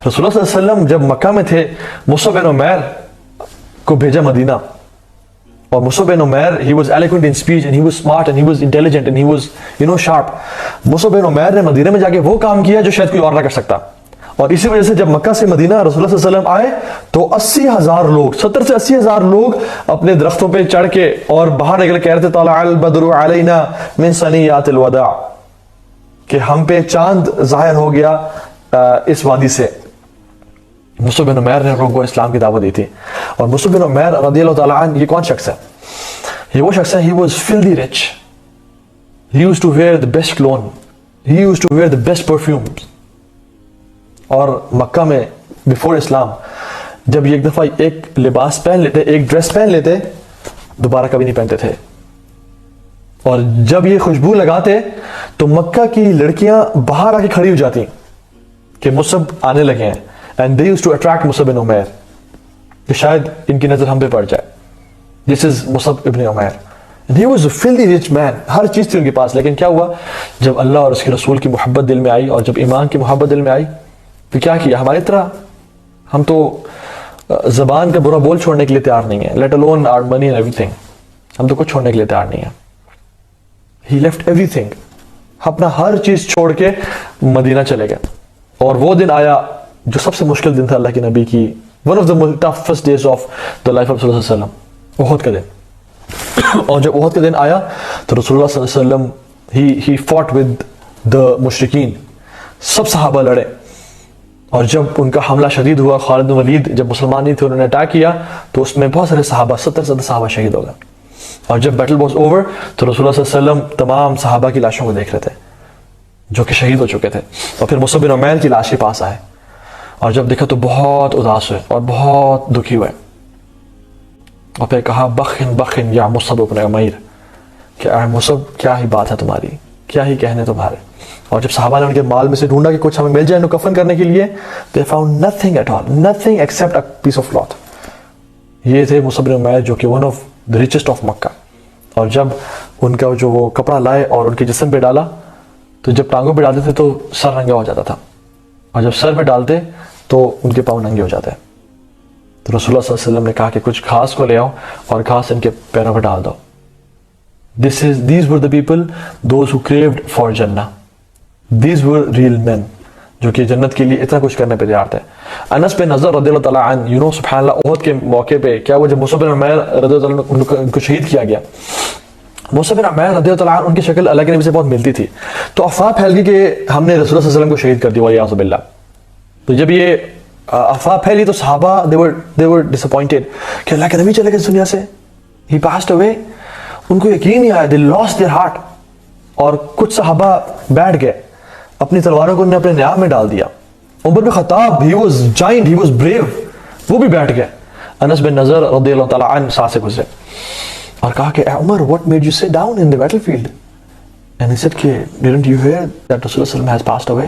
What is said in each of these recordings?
رسول اللہ صلی اللہ علیہ وسلم جب مکہ میں تھے مصعب بن عمیر کو بھیجا مدینہ, اور مصعب بن Umair he was eloquent in speech and he was smart and he was intelligent and he was sharp. Musab بن عمیر نے مدینہ میں جا کے وہ کام کیا جو شاید کوئی اور نہ کر سکتا, اور اسی وجہ سے جب مکہ سے مدینہ رسول اللہ صلی اللہ علیہ وسلم آئے تو 80,000 لوگ 70 سے 80,000 لوگ اپنے درختوں پہ چڑھ کے اور باہر نکل کہہ رہے تھے طلع البدر علینا من ثنیات الوداع, کہ ہم پہ چاند ظاہر ہو گیا اس وادی سے. مصعب بن عمیر نے لوگوں کو اسلام کی دعوت دی تھی. اور مصعب بن عمیر رضی اللہ تعالیٰ عنہ یہ کون شخص ہے؟ یہ وہ شخص ہے, he was filthy rich, he used to wear the best cologne, he used to wear the best perfumes. اور مکہ میں بیفور اسلام جب یہ ایک دفعہ ایک لباس پہن لیتے, ایک ڈریس پہن لیتے, دوبارہ کبھی نہیں پہنتے تھے. اور جب یہ خوشبو لگاتے تو مکہ کی لڑکیاں باہر آ کے کھڑی ہو جاتی کہ مصعب آنے لگے ہیں, and they used to attract Musab بن عمیر کہ شاید ان کی نظر ہم پہ پڑ جائے. This is مصعب ابن Umair and he was a filthy rich man, ہر چیز تھی ان کے پاس. لیکن کیا ہوا جب اللہ اور اس کے رسول کی محبت دل میں آئی اور جب ایمان کی محبت دل میں آئی تو کیا کیا؟ ہماری طرح ہم تو زبان کا برا بول چھوڑنے کے لیے تیار نہیں ہیں, let alone our money and everything, ہم تو کچھ چھوڑنے کے لیے تیار نہیں ہیں. He left everything, اپنا ہر چیز چھوڑ کے مدینہ چلے گئے. اور وہ دن آیا جو سب سے مشکل دن تھا اللہ کے نبی کی, one of the toughest days of the life of Rasul صلی اللہ علیہ وسلم, احد کا دن. اور جب احد کا دن آیا تو رسول اللہ صلی اللہ علیہ وسلم he fought with the مشرکین, سب صحابہ لڑے. اور جب ان کا حملہ شدید ہوا, خالد بن ولید جب مسلمان نہیں تھے انہوں نے اٹیک کیا تو اس میں بہت سارے صحابہ 70 سے زیادہ صحابہ شہید ہو گئے. اور جب بیٹل واز اوور تو رسول اللہ صلی اللہ علیہ وسلم تمام صحابہ کی لاشوں کو دیکھ رہے تھے جو کہ شہید ہو چکے تھے. اور پھر مصعب بن عمیر کی لاش کے پاس آئے اور جب دیکھا تو بہت اداس ہوئے اور بہت دکھی ہوئے, اور پھر کہا بخن بخن یا مصعب بن عمیر, کہ اے مصعب کیا ہی بات ہے تمہاری, کیا ہی کہنے تمہارے. اور جب صحابہ نے ان کے مال میں سے ڈھونڈا کہ کچھ ہمیں مل جائے انہوں کفن کرنے کے لیے, they found nothing at all, nothing except a piece of cloth. یہ تھے مصعب بن عمیر جو کہ one of the richest of مکہ. اور جب ان کا جو وہ کپڑا لائے اور ان کے جسم پہ ڈالا تو جب ٹانگوں پہ ڈالتے تھے تو سر ننگا ہو جاتا تھا, اور جب سر پہ ڈالتے تو ان کے پاؤں ننگے ہو جاتے. تو رسول اللہ صلی اللہ علیہ وسلم نے کہا کہ کچھ گھاس کو لے آؤ اور گھاس ان کے پیروں پہ ڈال دو. These were the people, those who craved for Jannah. These were real men, جو کہ جنت کے لیے اتنا کچھ کرنے پہ تیار تھے. انس بن نضر رضی اللہ تعالیٰ عنہ, سبحان اللہ, احد کے موقع پہ کیا ہوا جب مصعب بن عمیر رضی اللہ عنہ ان کو شہید کیا گیا. مصعب بن عمیر رضی اللہ عنہ ان کی شکل اللہ کے نبی سے بہت ملتی تھی, تو افواہ پھیل گئی کہ ہم نے رسول اللہ صلی اللہ علیہ وسلم کو شہید کر دیا والعیاذ باللہ. تو جب یہ افواہ پھیلی تو صحابہ they were disappointed کہ اللہ کے نبی چلے گئے اس دنیا سے, he passed away. ان کو یقین نہیں آیا, they lost their heart. اور کچھ صحابہ بیٹھ گئے, اپنی تلواروں کو انہیں اپنے نیاب میں ڈال دیا. عمر بن خطاب, he was giant, he was brave, وہ بھی بیٹھ گئے. انس بن نضر رضی اللہ تعالیٰ عنہ ساتھ سے گزرے اور کہا کہ اے عمر, what made you sit down in the battlefield? And he said کہ didn't you hear that Rasul sallam has passed away?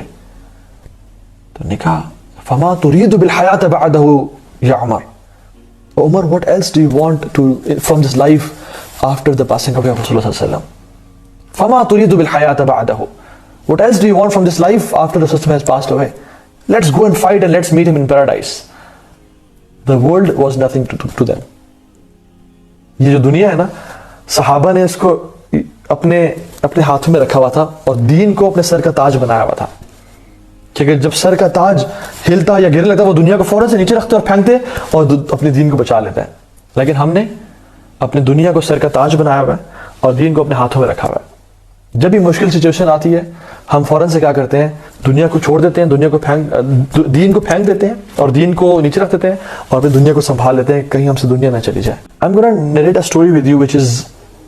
تو نے کہا فما تريد بالحیات بعده یا عمر. عمر, what else do you want from this life after the passing away of Rasulullah sallallahu alaihi wasallam? فما تريد بالحیات بعده. What else do you want from this life after the Rasul has passed away? Let's go and fight and let's meet him in paradise. The world was nothing to them. یہ جو دنیا ہے نا, صحابہ نے اس کو اپنے ہاتھوں میں رکھا ہوا تھا اور دین کو اپنے سر کا تاج بنایا ہوا تھا, کہ جب سر کا تاج ہلتا یا گرنے لگتا وہ دنیا کو فوراً سے نیچے رکھتے اور پھینکتے اور اپنے دین کو بچا لیتے ہیں. لیکن ہم نے اپنے دنیا کو سر کا تاج بنایا ہوا ہے اور دین کو اپنے ہاتھوں میں رکھا ہوا ہے. جب بھی مشکل سچویشن آتی ہے ہم فوراً سے کیا کرتے ہیں, دنیا کو چھوڑ دیتے ہیں, دین کو پھینک دیتے ہیں اور دین کو نیچے رکھ دیتے ہیں اور پھر دنیا کو سنبھال لیتے ہیں کہیں ہم سے دنیا نہ چلی جائے. I'm going to narrate a story with you which is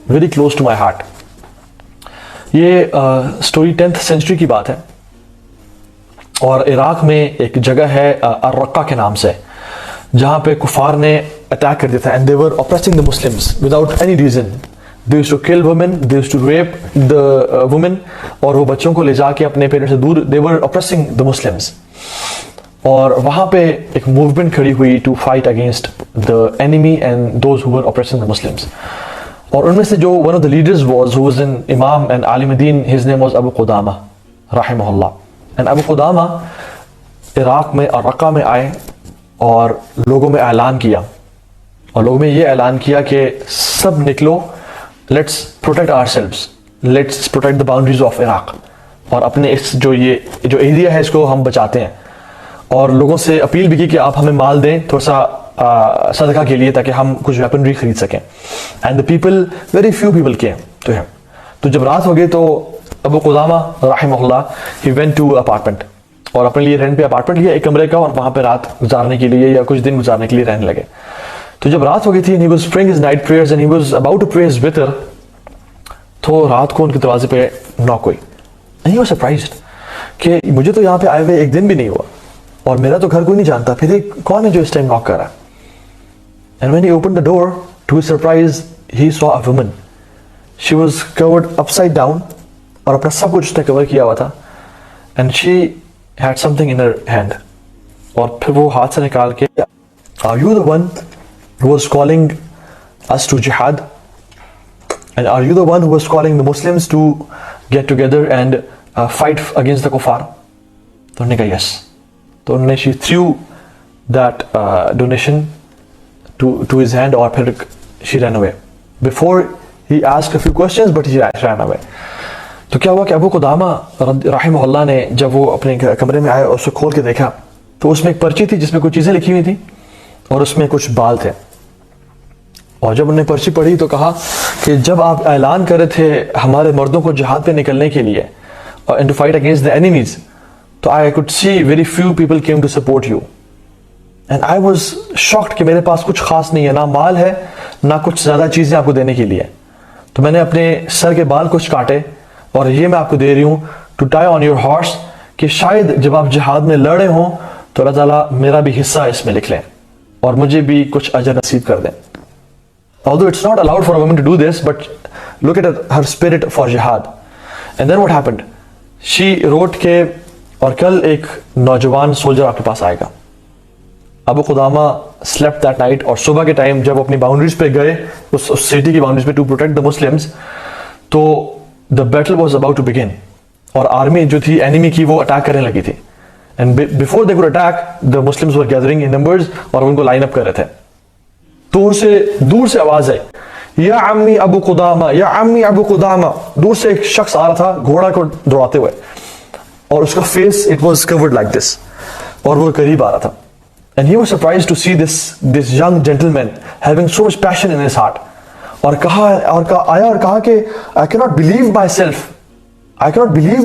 very close to my heart. یہ سٹوری 10th century کی بات ہے اور عراق میں ایک جگہ ہے الرقہ کے نام سے, جہاں پہ کفار نے اٹیک کر دیا تھا and they were oppressing the Muslims without any reason. They used to kill women, they used to rape the women, اور وہ بچوں کو لے جا کے اپنے پیرنٹس سے دور, they were oppressing the Muslims. اور وہاں پہ ایک موومنٹ کھڑی ہوئی to fight against the enemy and those who were oppressing the Muslims. اور ان میں سے جو one of the leaders who was an imam and alim din, his name was Abu Qudama رحمہ اللہ. And Abu Qudama عراق میں اور Raqqa میں آئے اور لوگوں میں اعلان کیا، اور لوگوں میں یہ اعلان کیا کہ سب نکلو، let's protect ourselves, let's protect the boundaries of Iraq, اور اپنے اس جو ایریا ہے اس کو ہم بچاتے ہیں. اور لوگوں سے اپیل بھی کی کہ آپ ہمیں مال دیں تھوڑا سا صدقہ کے لیے تاکہ ہم کچھ ویپنری خرید سکیں. And the people, very few people came to ہم. تو جب رات ہو گئی تو ابو قدامہ رحمہ اللہ ہی وینٹ ٹو اپارٹمنٹ، اور اپنے لیے رینٹ پہ اپارٹمنٹ لیا ایک کمرے کا، اور وہاں پہ رات گزارنے کے لیے یا کچھ دن گزارنے کے لیے رہنے لگے. تو جب رات ہو گئی تھی، he was praying his night prayers and he was about to pray his witr، تو رات کو ان کے دروازے پہ ناک ہوئی. and he was surprised کہ مجھے تو یہاں پہ آئے ہوئے ایک دن بھی نہیں ہوا اور میرا تو گھر کوئی نہیں جانتا، پھر ایک کون ہے جو اس ٹائم ناک کر رہا ہے. and when he opened the door, to his surprise he saw a woman. she was covered upside down، اور اپنا سب کچھ اس نے کور کیا ہوا تھا. and she had something in her hand، اور پھر وہ ہاتھ سے نکال کے are you the one who was calling us to jihad, and are you the one who was calling the Muslims to get together and fight against the kuffar؟ تو انہوں نے کہا yes. تو انہوں نے she threw that donation to his hand، اور پھر she ran away. Before he asked a few questions but he ran away. تو کیا ہوا کہ ابو قدامہ رحمہ اللہ نے جب وہ اپنے کمرے میں آئے اور اسے کھول کے دیکھا تو اس میں ایک پرچی تھی جس میں کچھ چیزیں لکھی ہوئی تھیں اور اس میں کچھ بال تھے. اور جب انہوں نے پرچی پڑھی تو کہا کہ جب آپ اعلان کر رہے تھے ہمارے مردوں کو جہاد پہ نکلنے کے لیے and to fight against the enemies، تو I could see very few people came to support you. and I was shocked کہ میرے پاس کچھ خاص نہیں ہے، نہ مال ہے نہ کچھ زیادہ چیزیں آپ کو دینے کے لیے. تو میں نے اپنے سر کے بال کچھ کاٹے اور یہ میں آپ کو دے رہی ہوں to tie on your horse, کہ شاید جب آپ جہاد میں لڑے ہوں تو اللہ تعالیٰ میرا بھی حصہ اس میں لکھ لیں اور مجھے بھی کچھ اجر نصیب کر دیں. although it's not allowed for a woman to do this, but look at her spirit for jihad. and then what happened? she wrote کہ اور کل ایک نوجوان سولجر آپ کے پاس آئے گا. ابو قدامہ slept that night، اور صبح کے ٹائم جب اپنی باؤنڈریز پہ گئے اس سٹی کی باؤنڈریز پہ ٹو پروٹیکٹ دا مسلمس، تو the battle was about to begin، اور آرمی جو تھی اینیمی کی وہ اٹیک کرنے لگی تھی. and before they could attack, the Muslims were gathering in numbers اور ان کو لائن اپ کر رہے تھے. تو ان سے دور سے آواز آئی یا عمی ابو قدامہ، یا عمی ابو قدامہ. دور سے ایک شخص آ رہا تھا گھوڑا کو دوڑاتے ہوئے، اور اس کا face it was covered like this, اور وہ قریب آ رہا تھا. and he was surprised to see this young gentleman having so much passion in his heart. اور آیا اور کہا کہ I cannot believe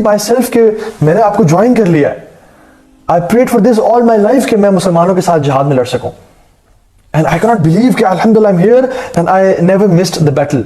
myself کہ میں نے آپ کو جوائن کر لیا ہے. I prayed for this all my life کہ میں مسلمانوں کے ساتھ جہاد میں لڑ سکوں. and I cannot believe کہ الحمدللہ I'm here and I never missed the battle.